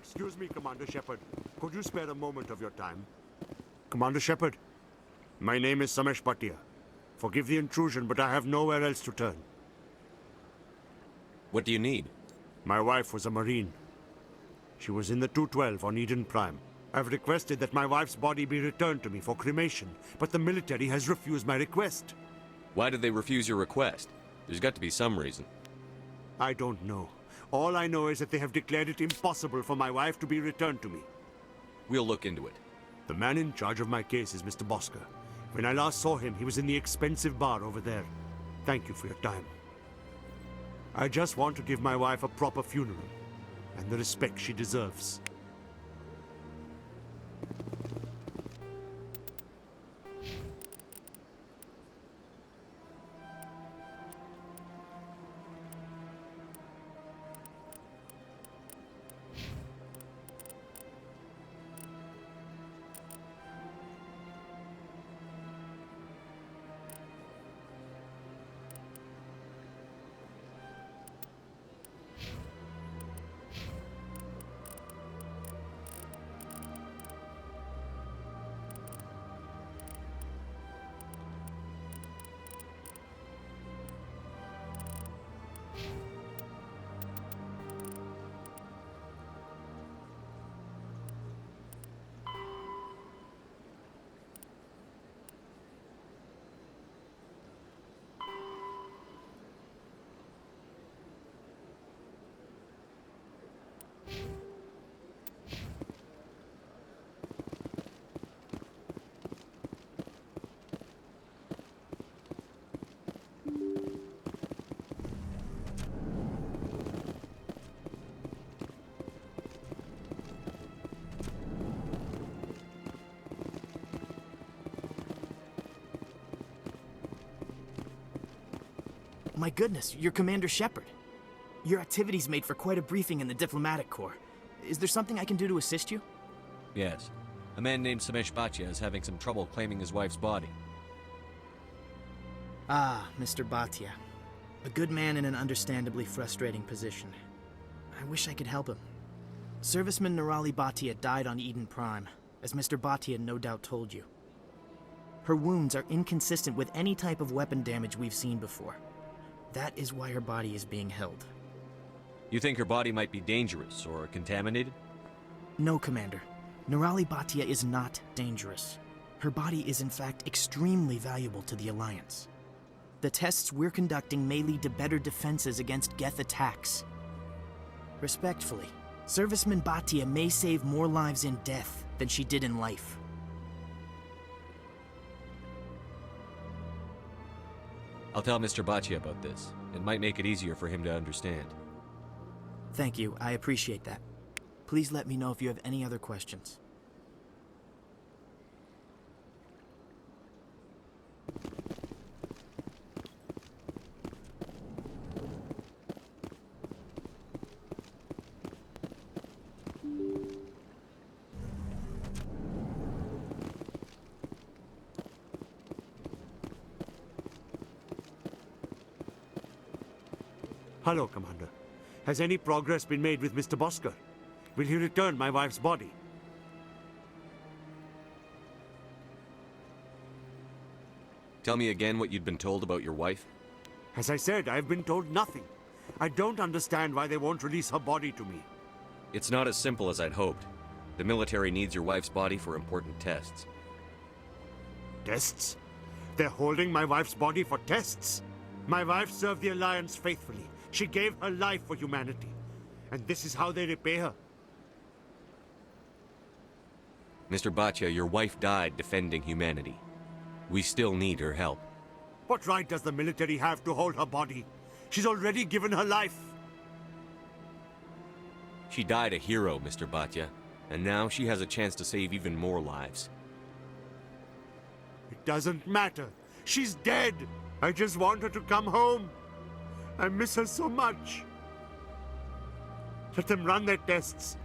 Excuse me, Commander Shepard. Could you spare a moment of your time? Commander Shepard, my name is Somesh Bhatia. Forgive the intrusion, but I have nowhere else to turn. What do you need? My wife was a Marine. She was in the 212 on Eden Prime. I've requested that my wife's body be returned to me for cremation, but the military has refused my request. Why did they refuse your request? There's got to be some reason. I don't know. All I know is that they have declared it impossible for my wife to be returned to me. We'll look into it. The man in charge of my case is Mr. Bosker. When I last saw him, he was in the expensive bar over there. Thank you for your time. I just want to give my wife a proper funeral, and the respect she deserves. My goodness, you're Commander Shepard. Your activities made for quite a briefing in the diplomatic corps. Is there something I can do to assist you? Yes. A man named Somesh Bhatia is having some trouble claiming his wife's body. Ah, Mr. Bhatia. A good man in an understandably frustrating position. I wish I could help him. Serviceman Nirali Bhatia died on Eden Prime, as Mr. Bhatia no doubt told you. Her wounds are inconsistent with any type of weapon damage we've seen before. That is why her body is being held. You think her body might be dangerous or contaminated? No, Commander. Nirali Bhatia is not dangerous. Her body is in fact extremely valuable to the Alliance. The tests we're conducting may lead to better defenses against Geth attacks. Respectfully, Serviceman Bhatia may save more lives in death than she did in life. I'll tell Mr. Bhatia about this. It might make it easier for him to understand. Thank you, I appreciate that. Please let me know if you have any other questions. Hello, Commander. Has any progress been made with Mr. Bosker? Will he return my wife's body? Tell me again what you'd been told about your wife. As I said, I've been told nothing. I don't understand why they won't release her body to me. It's not as simple as I'd hoped. The military needs your wife's body for important tests. Tests? They're holding my wife's body for tests? My wife served the Alliance faithfully. She gave her life for humanity. And this is how they repay her. Mr. Bhatia, your wife died defending humanity. We still need her help. What right does the military have to hold her body? She's already given her life. She died a hero, Mr. Bhatia, and now she has a chance to save even more lives. It doesn't matter. She's dead. I just want her to come home. I miss her so much. Let them run their tests.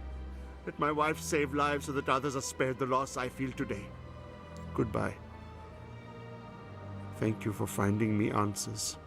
Let my wife save lives so that others are spared the loss I feel today. Goodbye. Thank you for finding me answers.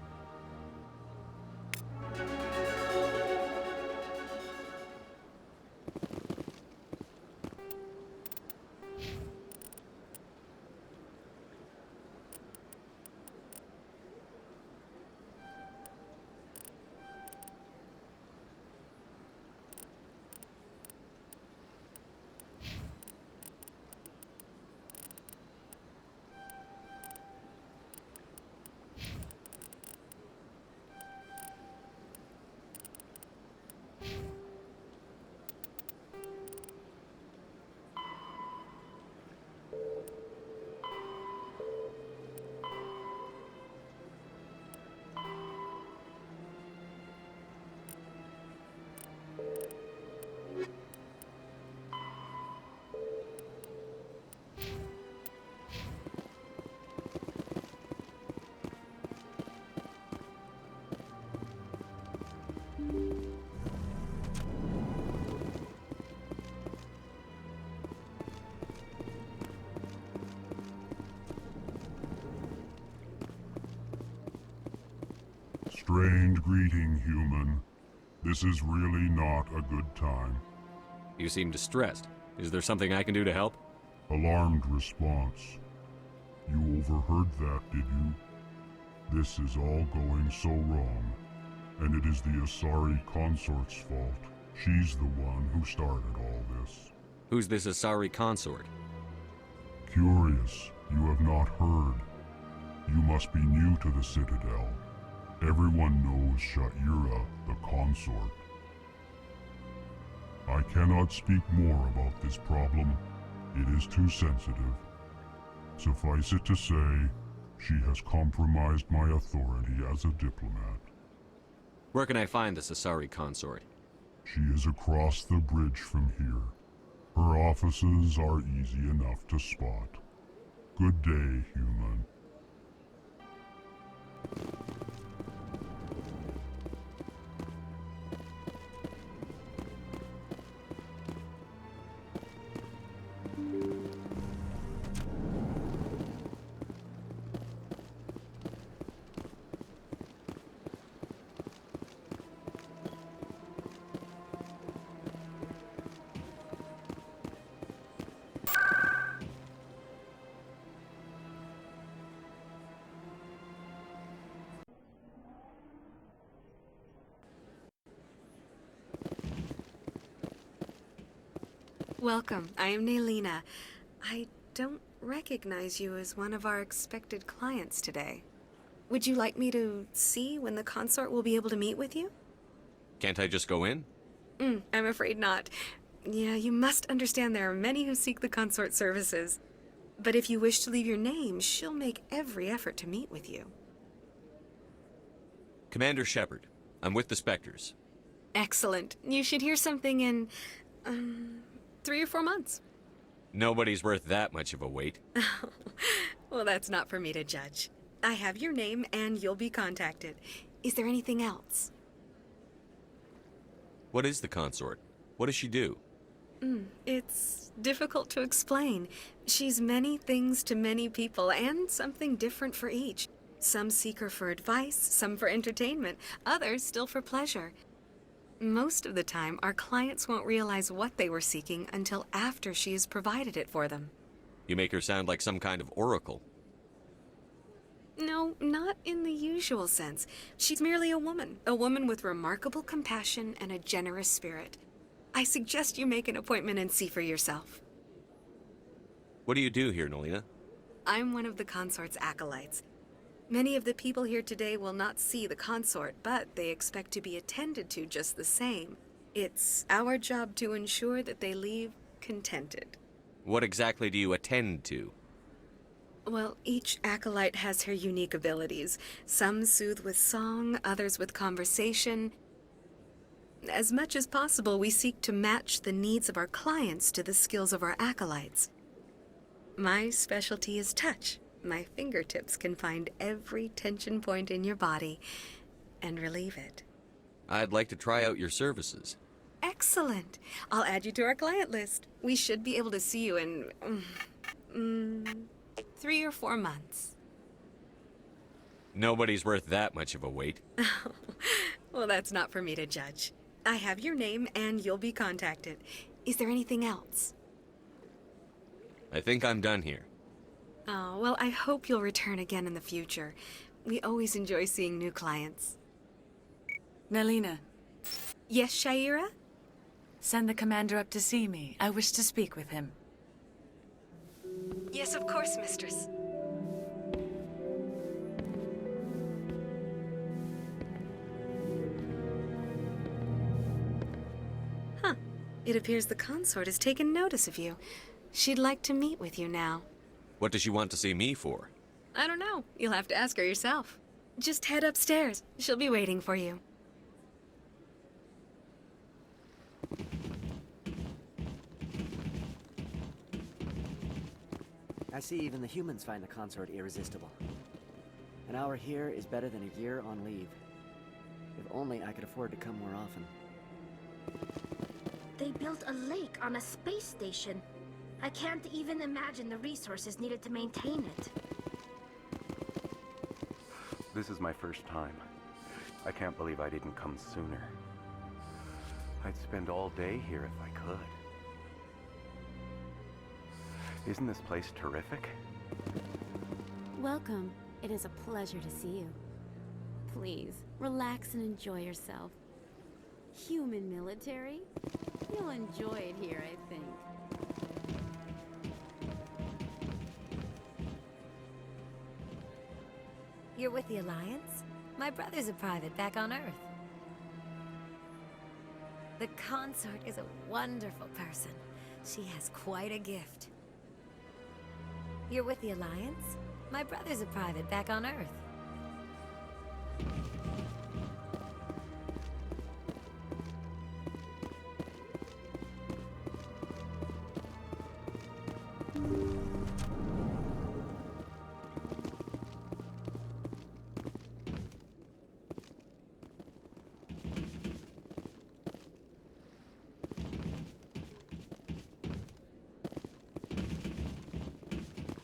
Strange greeting, human. This is really not a good time. You seem distressed. Is there something I can do to help? Alarmed response. You overheard that, did you? This is all going so wrong, and it is the Asari consort's fault. She's the one who started all this. Who's this Asari consort? Curious, you have not heard. You must be new to the Citadel. Everyone knows Sha'ira, the consort. I cannot speak more about this problem. It is too sensitive. Suffice it to say, she has compromised my authority as a diplomat. Where can I find this Asari consort? She is across the bridge from here. Her offices are easy enough to spot. Good day, human. Welcome, I am Nailina. I don't recognize you as one of our expected clients today. Would you like me to see when the consort will be able to meet with you? Can't I just go in? I'm afraid not. Yeah, you must understand there are many who seek the consort services. But if you wish to leave your name, she'll make every effort to meet with you. Commander Shepard, I'm with the Spectres. Excellent. You should hear something in, 3 or 4 months. Nobody's worth that much of a wait. Well, that's not for me to judge. I have your name and you'll be contacted. Is there anything else? What is the consort? What does she do? It's difficult to explain. She's many things to many people and something different for each. Some seek her for advice, some for entertainment, others still for pleasure. Most of the time, our clients won't realize what they were seeking until after she has provided it for them. You make her sound like some kind of oracle. No, not in the usual sense. She's merely a woman with remarkable compassion and a generous spirit. I suggest you make an appointment and see for yourself. What do you do here, Nailina? I'm one of the consort's acolytes. Many of the people here today will not see the consort, but they expect to be attended to just the same. It's our job to ensure that they leave contented. What exactly do you attend to? Well, each acolyte has her unique abilities. Some soothe with song, others with conversation. As much as possible, we seek to match the needs of our clients to the skills of our acolytes. My specialty is touch. My fingertips can find every tension point in your body and relieve it. I'd like to try out your services. Excellent. I'll add you to our client list. We should be able to see you in 3 or 4 months. Nobody's worth that much of a wait. Well, that's not for me to judge. I have your name and you'll be contacted. Is there anything else? I think I'm done here. Oh, well, I hope you'll return again in the future. We always enjoy seeing new clients. Nailina, Yes, Sha'ira? send the commander up to see me. I wish to speak with him. Yes, of course, mistress. Huh. It appears the consort has taken notice of you. She'd like to meet with you now. What does she want to see me for? I don't know. You'll have to ask her yourself. Just head upstairs. She'll be waiting for you. I see even the humans find the consort irresistible. An hour here is better than a year on leave. If only I could afford to come more often. They built a lake on a space station. I can't even imagine the resources needed to maintain it. This is my first time. I can't believe I didn't come sooner. I'd spend all day here if I could. Isn't this place terrific? Welcome. It is a pleasure to see you. Please, relax and enjoy yourself. Human military? You'll enjoy it here, I think. You're with the Alliance? My brother's a private back on Earth. The consort is a wonderful person. She has quite a gift. You're with the Alliance? My brother's a private back on Earth.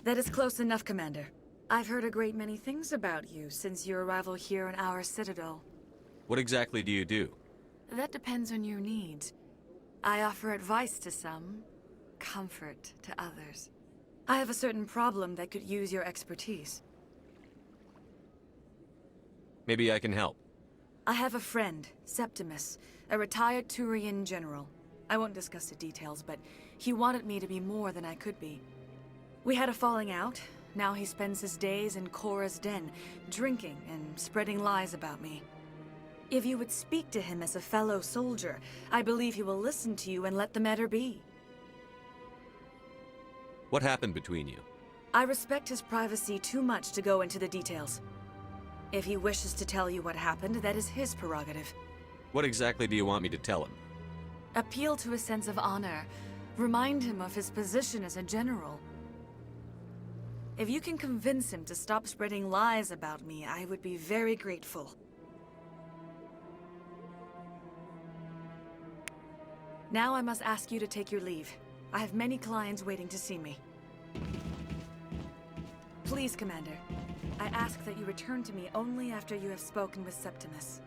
That is close enough, Commander. I've heard a great many things about you since your arrival here in our citadel. What exactly do you do? That depends on your needs. I offer advice to some, comfort to others. I have a certain problem that could use your expertise. Maybe I can help. I have a friend, Septimus, a retired Turian general. I won't discuss the details, but he wanted me to be more than I could be. We had a falling out. Now he spends his days in Korra's den, drinking and spreading lies about me. If you would speak to him as a fellow soldier, I believe he will listen to you and let the matter be. What happened between you? I respect his privacy too much to go into the details. If he wishes to tell you what happened, that is his prerogative. What exactly do you want me to tell him? Appeal to his sense of honor. Remind him of his position as a general. If you can convince him to stop spreading lies about me, I would be very grateful. Now I must ask you to take your leave. I have many clients waiting to see me. Please, Commander. I ask that you return to me only after you have spoken with Septimus.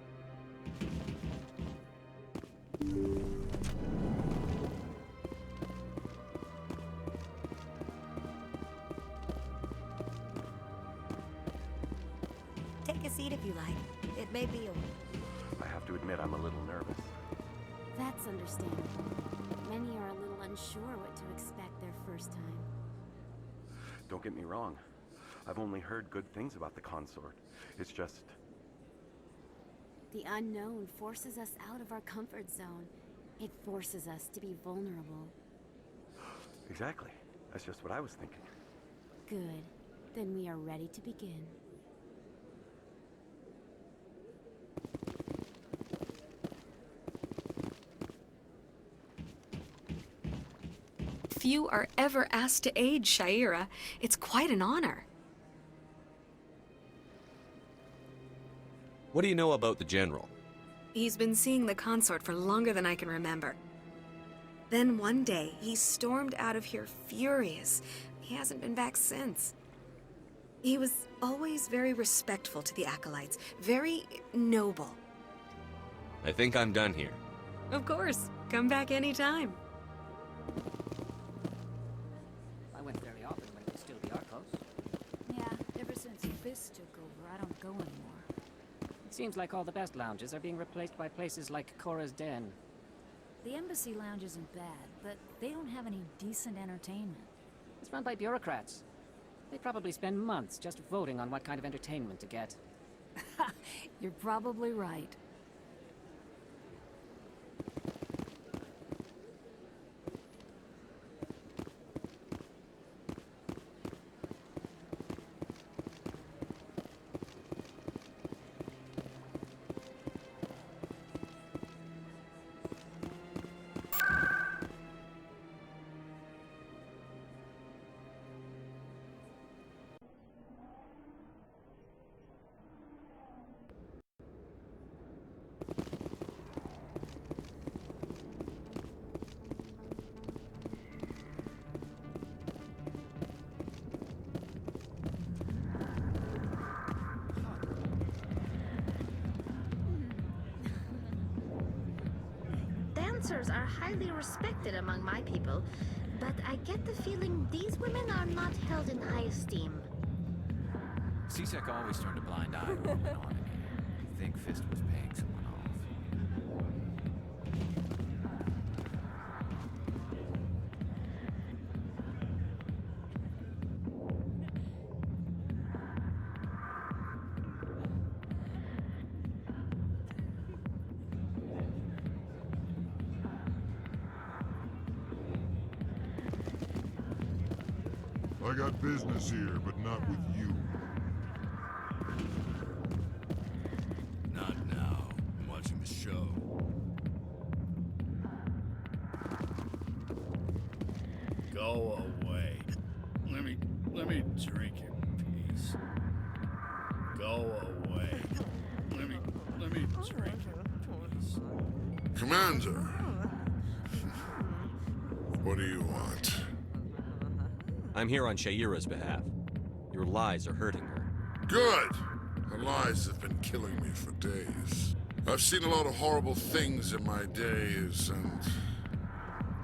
Take a seat if you like. It may be a... I have to admit I'm a little nervous. That's understandable. Many are a little unsure what to expect their first time. Don't get me wrong. I've only heard good things about the consort. It's just... The unknown forces us out of our comfort zone. It forces us to be vulnerable. Exactly. That's just what I was thinking. Good. Then we are ready to begin. Few are ever asked to aid Shaira. It's quite an honor. What do you know about the General? He's been seeing the consort for longer than I can remember. Then one day, he stormed out of here furious. He hasn't been back since. He was always very respectful to the acolytes, very noble. I think I'm done here. Of course, come back anytime. I went very often when it was still the Arcos. Yeah, ever since Fist took over, I don't go anymore. It seems like all the best lounges are being replaced by places like Korra's Den. The Embassy Lounge isn't bad, but they don't have any decent entertainment. It's run by bureaucrats. They probably spend months just voting on what kind of entertainment to get. You're probably right. dancers are highly respected among my people, but I get the feeling these women are not held in high esteem. C-Sec always turned a blind eye to what went on in here. I think Fist was paying someone off. I got business here, but not with you. Not now. I'm watching the show. Go away. Let me drink in peace. Go away. Let me drink in peace. Commander. What do you want? I'm here on Shaira's behalf. Your lies are hurting her. Good! Her lies have been killing me for days. I've seen a lot of horrible things in my days, and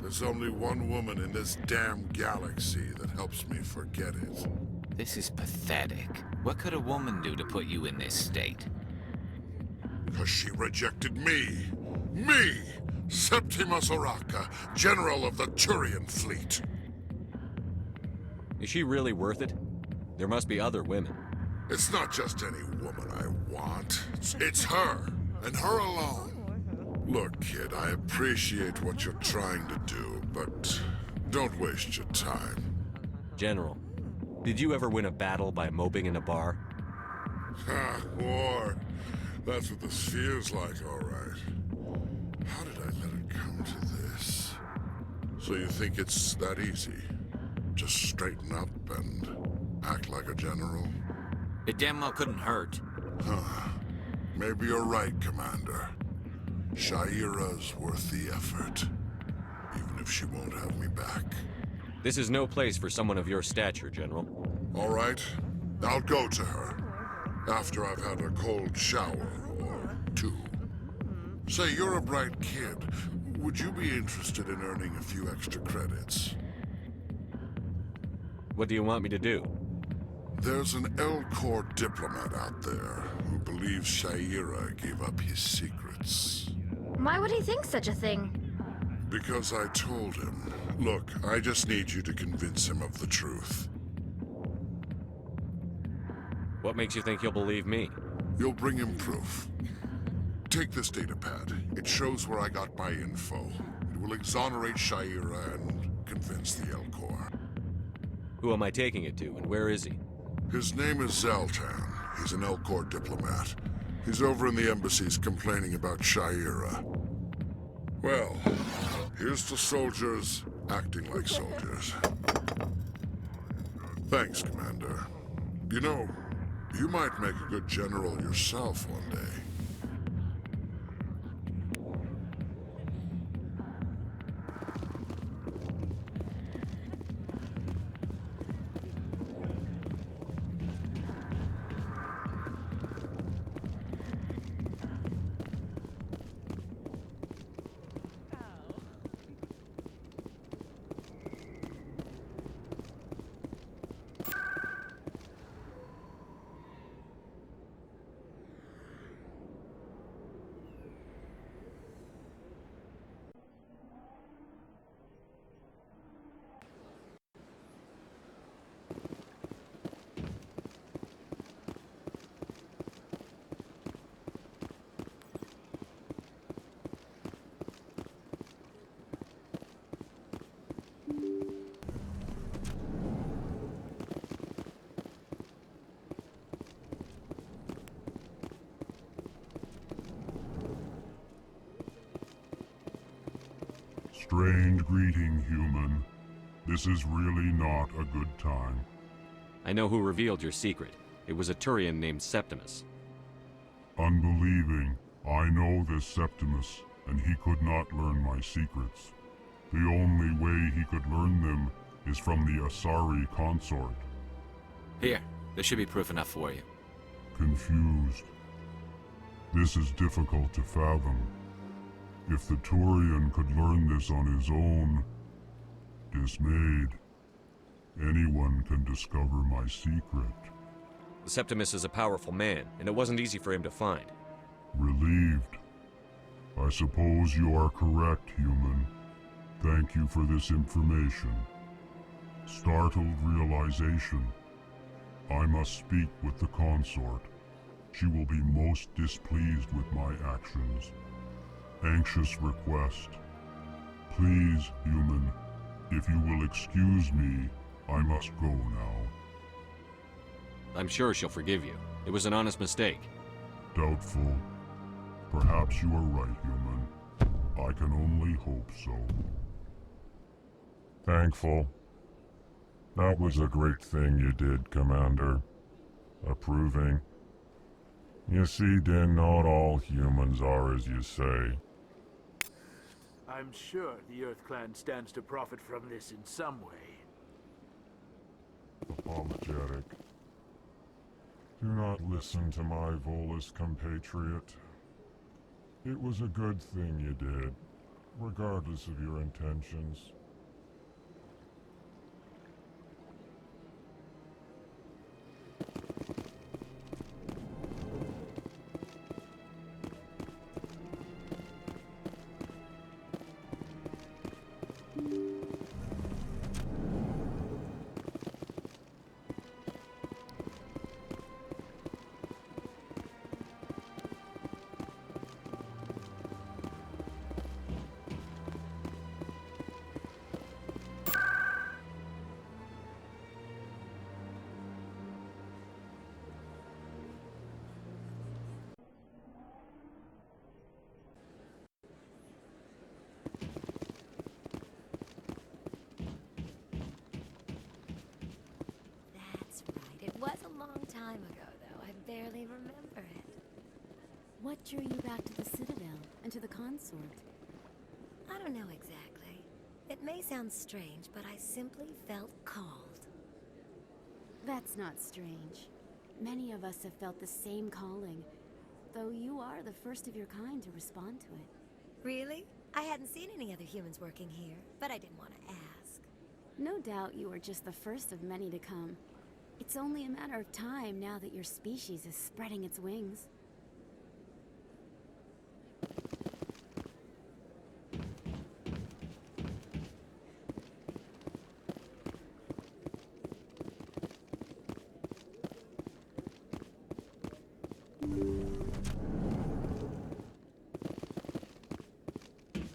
there's only one woman in this damn galaxy that helps me forget it. This is pathetic. What could a woman do to put you in this state? Because she rejected me! Me! Septimus Oraka, General of the Turian Fleet! Is she really worth it? There must be other women. It's not just any woman I want. It's her, and her alone. Look, kid, I appreciate what you're trying to do, but don't waste your time. General, did you ever win a battle by moping in a bar? Ha, war. That's what this feels like, all right. How did I let it come to this? So you think it's that easy? Just straighten up and act like a general? It damn well couldn't hurt. Huh. Maybe you're right, Commander. Shaira's worth the effort, even if she won't have me back. This is no place for someone of your stature, General. All right, I'll go to her, after I've had a cold shower or two. Say, you're a bright kid. Would you be interested in earning a few extra credits? What do you want me to do? There's an L-Corps diplomat out there who believes Shaira gave up his secrets. Why would he think such a thing? Because I told him. Look, I just need you to convince him of the truth. What makes you think he'll believe me? You'll bring him proof. Take this datapad. It shows where I got my info. It will exonerate Shaira and convince the L-Corps. Who am I taking it to, and where is he? His name is Zaltan. He's an L-Corps diplomat. He's over in the embassies complaining about Shaira. Well, here's to soldiers acting like soldiers. Thanks, Commander. You know, you might make a good general yourself one day. Strange greeting, human. This is really not a good time. I know who revealed your secret. It was a Turian named Septimus. Unbelieving. I know this Septimus, and he could not learn my secrets. The only way he could learn them is from the Asari consort. Here, there should be proof enough for you. Confused. This is difficult to fathom. If the Turian could learn this on his own, dismayed, anyone can discover my secret. The Septimus is a powerful man, and it wasn't easy for him to find. Relieved. I suppose you are correct, human. Thank you for this information. Startled realization. I must speak with the consort. She will be most displeased with my actions. Anxious request. Please, human, if you will excuse me, I must go now. I'm sure she'll forgive you. It was an honest mistake. Doubtful. Perhaps you are right, human. I can only hope so. Thankful. That was a great thing you did, Commander. Approving. You see, Din, not all humans are as you say. I'm sure the Earth Clan stands to profit from this in some way. Apologetic. Do not listen to my Volus compatriot. It was a good thing you did, regardless of your intentions. It was a long time ago, though. I barely remember it. What drew you back to the Citadel and to the consort? I don't know exactly. It may sound strange, but I simply felt called. That's not strange. Many of us have felt the same calling, though you are the first of your kind to respond to it. Really? I hadn't seen any other humans working here, but I didn't want to ask. No doubt you are just the first of many to come. It's only a matter of time now that your species is spreading its wings.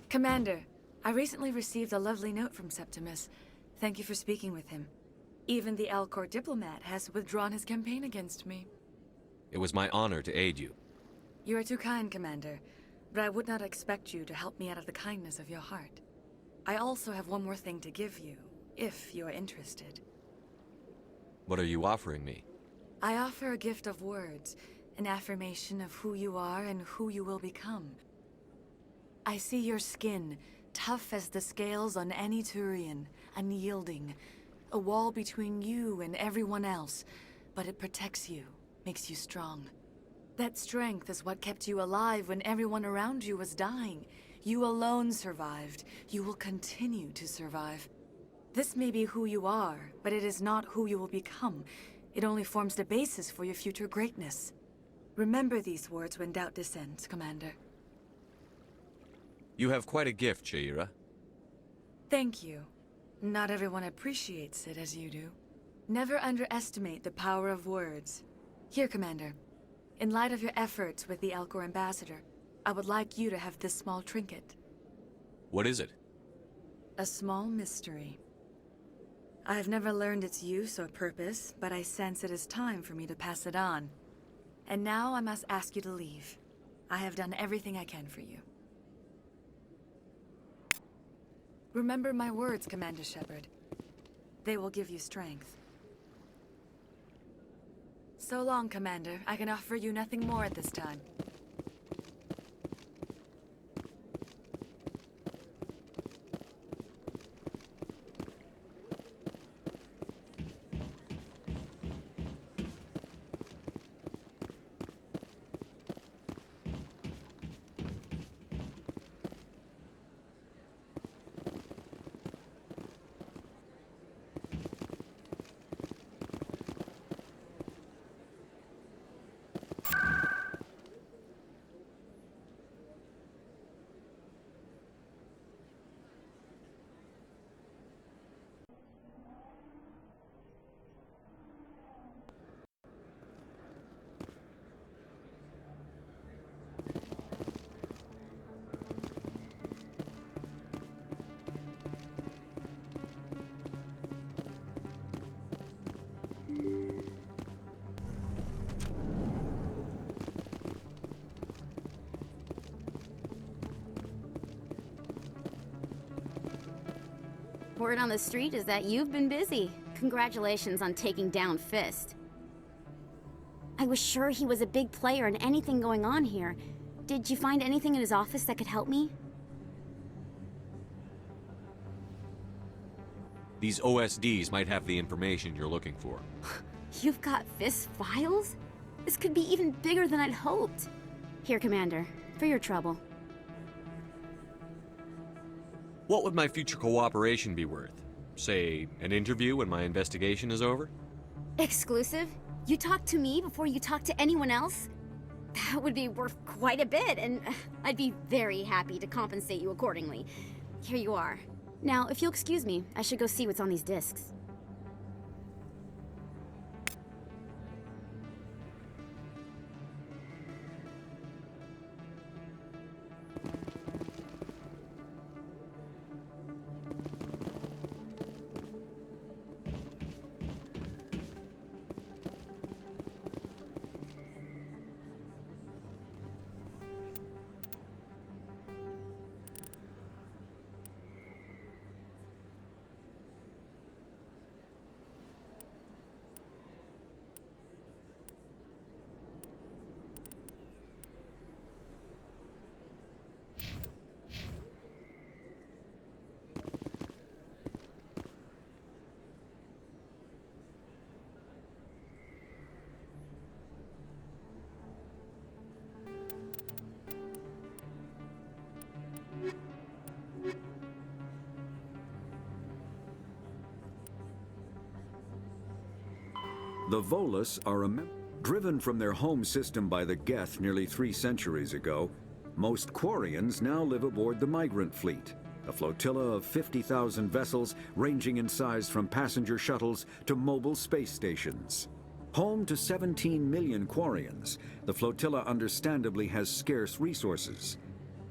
Commander, I recently received a lovely note from Septimus. Thank you for speaking with him. Even the Alcor diplomat has withdrawn his campaign against me. It was my honor to aid you. You are too kind, Commander, but I would not expect you to help me out of the kindness of your heart. I also have one more thing to give you, if you are interested. What are you offering me? I offer a gift of words, an affirmation of who you are and who you will become. I see your skin, tough as the scales on any Turian, unyielding, a wall between you and everyone else, but it protects you, makes you strong. That strength is what kept you alive when everyone around you was dying. You alone survived. You will continue to survive. This may be who you are, but it is not who you will become. It only forms the basis for your future greatness. Remember these words when doubt descends, Commander. You have quite a gift, Shaira. Thank you. Not everyone appreciates it as you do. Never underestimate the power of words. Here, Commander. In light of your efforts with the Alcor ambassador, I would like you to have this small trinket. What is it? A small mystery. I have never learned its use or purpose, but I sense it is time for me to pass it on. And now I must ask you to leave. I have done everything I can for you. Remember my words, Commander Shepard. They will give you strength. So long, Commander. I can offer you nothing more at this time. Word on the street is that you've been busy. Congratulations on taking down Fist. I was sure he was a big player in anything going on here. Did you find anything in his office that could help me? These OSDs might have the information you're looking for. You've got Fist's files? This could be even bigger than I'd hoped. Here, Commander, for your trouble. What would my future cooperation be worth? Say, an interview when my investigation is over? Exclusive? You talk to me before you talk to anyone else? That would be worth quite a bit, and I'd be very happy to compensate you accordingly. Here you are. Now, if you'll excuse me, I should go see what's on these discs. The Volus are driven from their home system by the Geth nearly 3 centuries ago. Most Quarians now live aboard the migrant fleet, a flotilla of 50,000 vessels ranging in size from passenger shuttles to mobile space stations. Home to 17 million Quarians, the flotilla understandably has scarce resources.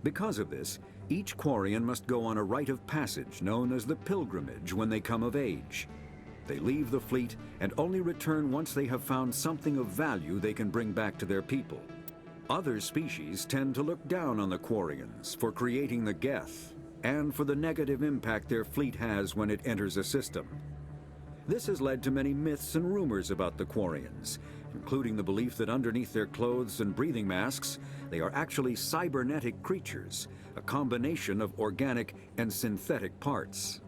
Because of this, each Quarian must go on a rite of passage known as the pilgrimage when they come of age. They leave the fleet and only return once they have found something of value they can bring back to their people. Other species tend to look down on the Quarians for creating the Geth and for the negative impact their fleet has when it enters a system. This has led to many myths and rumors about the Quarians, including the belief that underneath their clothes and breathing masks, they are actually cybernetic creatures, a combination of organic and synthetic parts.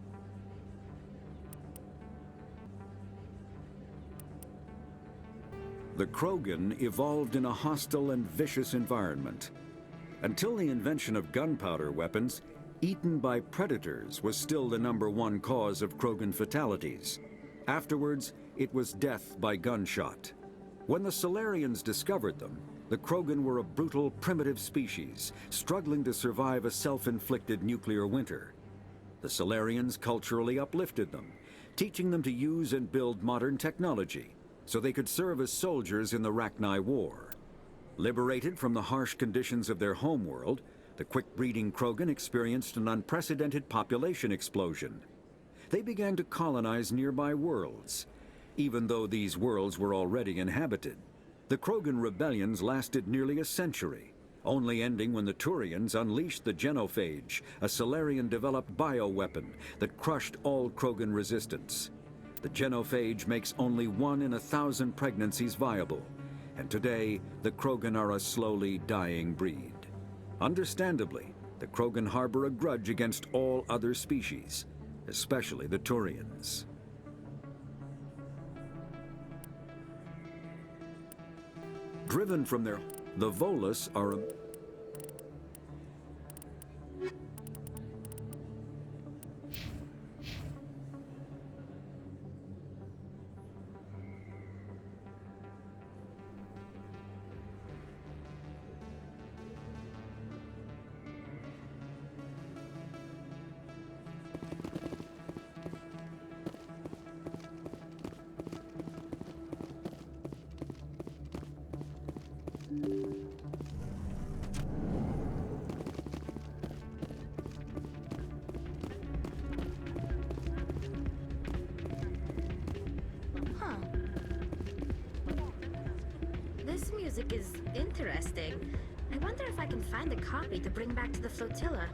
The Krogan evolved in a hostile and vicious environment. Until the invention of gunpowder weapons, eaten by predators was still the #1 cause of Krogan fatalities. Afterwards, it was death by gunshot. When the Solarians discovered them, the Krogan were a brutal, primitive species, struggling to survive a self-inflicted nuclear winter. The Solarians culturally uplifted them, teaching them to use and build modern technology, so they could serve as soldiers in the Rachni War. Liberated from the harsh conditions of their homeworld, the quick-breeding Krogan experienced an unprecedented population explosion. They began to colonize nearby worlds. Even though these worlds were already inhabited, the Krogan rebellions lasted nearly a century, only ending when the Turians unleashed the Genophage, a Solarian-developed bioweapon that crushed all Krogan resistance. The Genophage makes only 1 in 1,000 pregnancies viable, and today the Krogan are a slowly dying breed. Understandably, the Krogan harbor a grudge against all other species, especially the Turians. Driven from the Volus are This music is interesting. I wonder if I can find a copy to bring back to the flotilla.